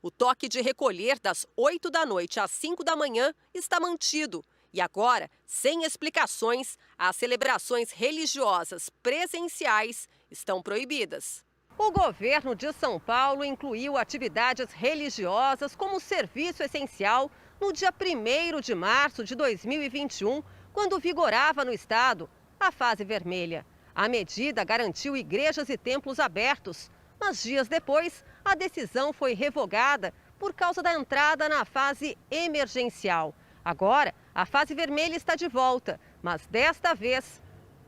O toque de recolher das 8 da noite às 5 da manhã está mantido. E agora, sem explicações, as celebrações religiosas presenciais estão proibidas. O governo de São Paulo incluiu atividades religiosas como serviço essencial no dia 1º de março de 2021, quando vigorava no estado a fase vermelha. A medida garantiu igrejas e templos abertos, mas dias depois a decisão foi revogada por causa da entrada na fase emergencial. Agora, a fase vermelha está de volta, mas desta vez,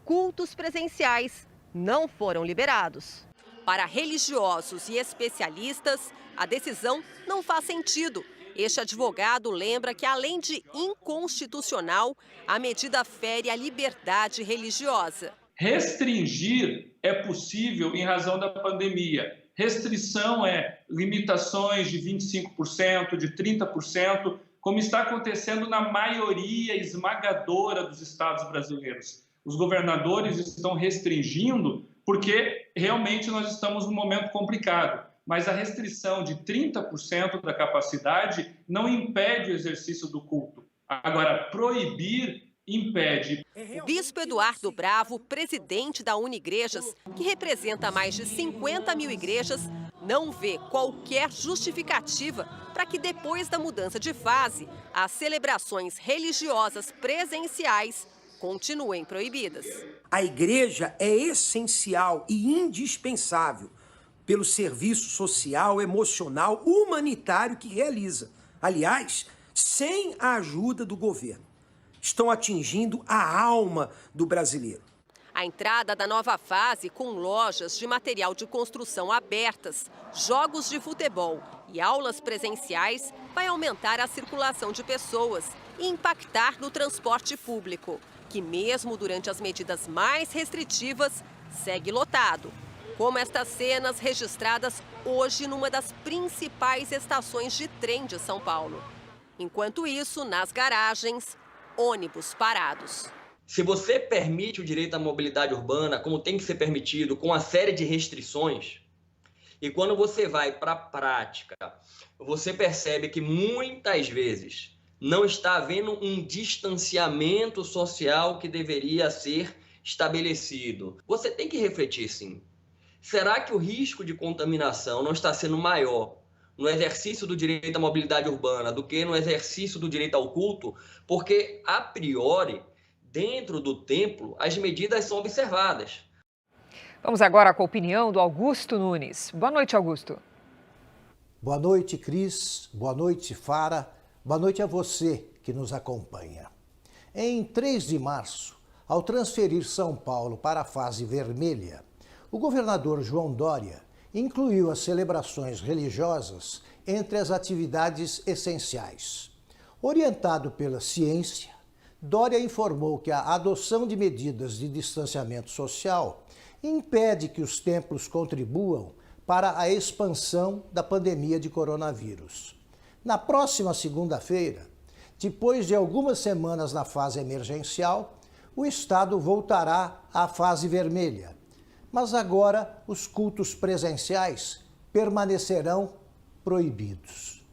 cultos presenciais não foram liberados. Para religiosos e especialistas, a decisão não faz sentido. Este advogado lembra que, além de inconstitucional, a medida fere a liberdade religiosa. Restringir é possível em razão da pandemia. Restrição é limitações de 25%, de 30%, como está acontecendo na maioria esmagadora dos estados brasileiros. Os governadores estão restringindo porque realmente nós estamos num momento complicado. Mas a restrição de 30% da capacidade não impede o exercício do culto. Agora, proibir impede. O bispo Eduardo Bravo, presidente da Unigrejas, que representa mais de 50 mil igrejas, não vê qualquer justificativa para que depois da mudança de fase, as celebrações religiosas presenciais continuem proibidas. A igreja é essencial e indispensável pelo serviço social, emocional, humanitário que realiza. Aliás, sem a ajuda do governo. Estão atingindo a alma do brasileiro. A entrada da nova fase, com lojas de material de construção abertas, jogos de futebol e aulas presenciais, vai aumentar a circulação de pessoas e impactar no transporte público, que mesmo durante as medidas mais restritivas, segue lotado. Como estas cenas registradas hoje numa das principais estações de trem de São Paulo. Enquanto isso, nas garagens, ônibus parados. Se você permite o direito à mobilidade urbana, como tem que ser permitido, com uma série de restrições, e quando você vai para a prática, você percebe que muitas vezes não está havendo um distanciamento social que deveria ser estabelecido. Você tem que refletir, sim. Será que o risco de contaminação não está sendo maior no exercício do direito à mobilidade urbana do que no exercício do direito ao culto? Porque, a priori, dentro do templo, as medidas são observadas. Vamos agora com a opinião do Augusto Nunes. Boa noite, Augusto. Boa noite, Cris. Boa noite, Fara. Boa noite a você que nos acompanha. Em 3 de março, ao transferir São Paulo para a fase vermelha, o governador João Dória incluiu as celebrações religiosas entre as atividades essenciais. Orientado pela ciência, Dória informou que a adoção de medidas de distanciamento social impede que os templos contribuam para a expansão da pandemia de coronavírus. Na próxima segunda-feira, depois de algumas semanas na fase emergencial, o estado voltará à fase vermelha. Mas agora os cultos presenciais permanecerão proibidos.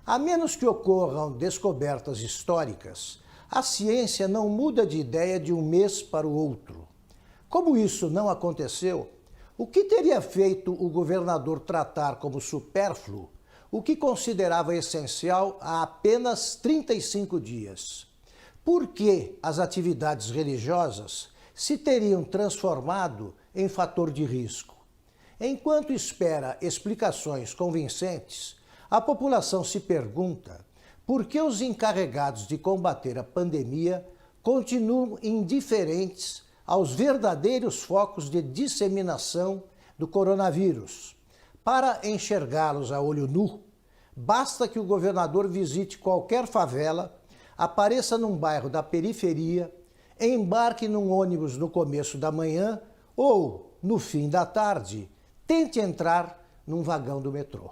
A menos que ocorram descobertas históricas, a ciência não muda de ideia de um mês para o outro. Como isso não aconteceu, o que teria feito o governador tratar como supérfluo o que considerava essencial há apenas 35 dias? Por que as atividades religiosas se teriam transformado em fator de risco? Enquanto espera explicações convincentes, a população se pergunta por que os encarregados de combater a pandemia continuam indiferentes aos verdadeiros focos de disseminação do coronavírus. Para enxergá-los a olho nu, basta que o governador visite qualquer favela, apareça num bairro da periferia, embarque num ônibus no começo da manhã ou, no fim da tarde, tente entrar num vagão do metrô.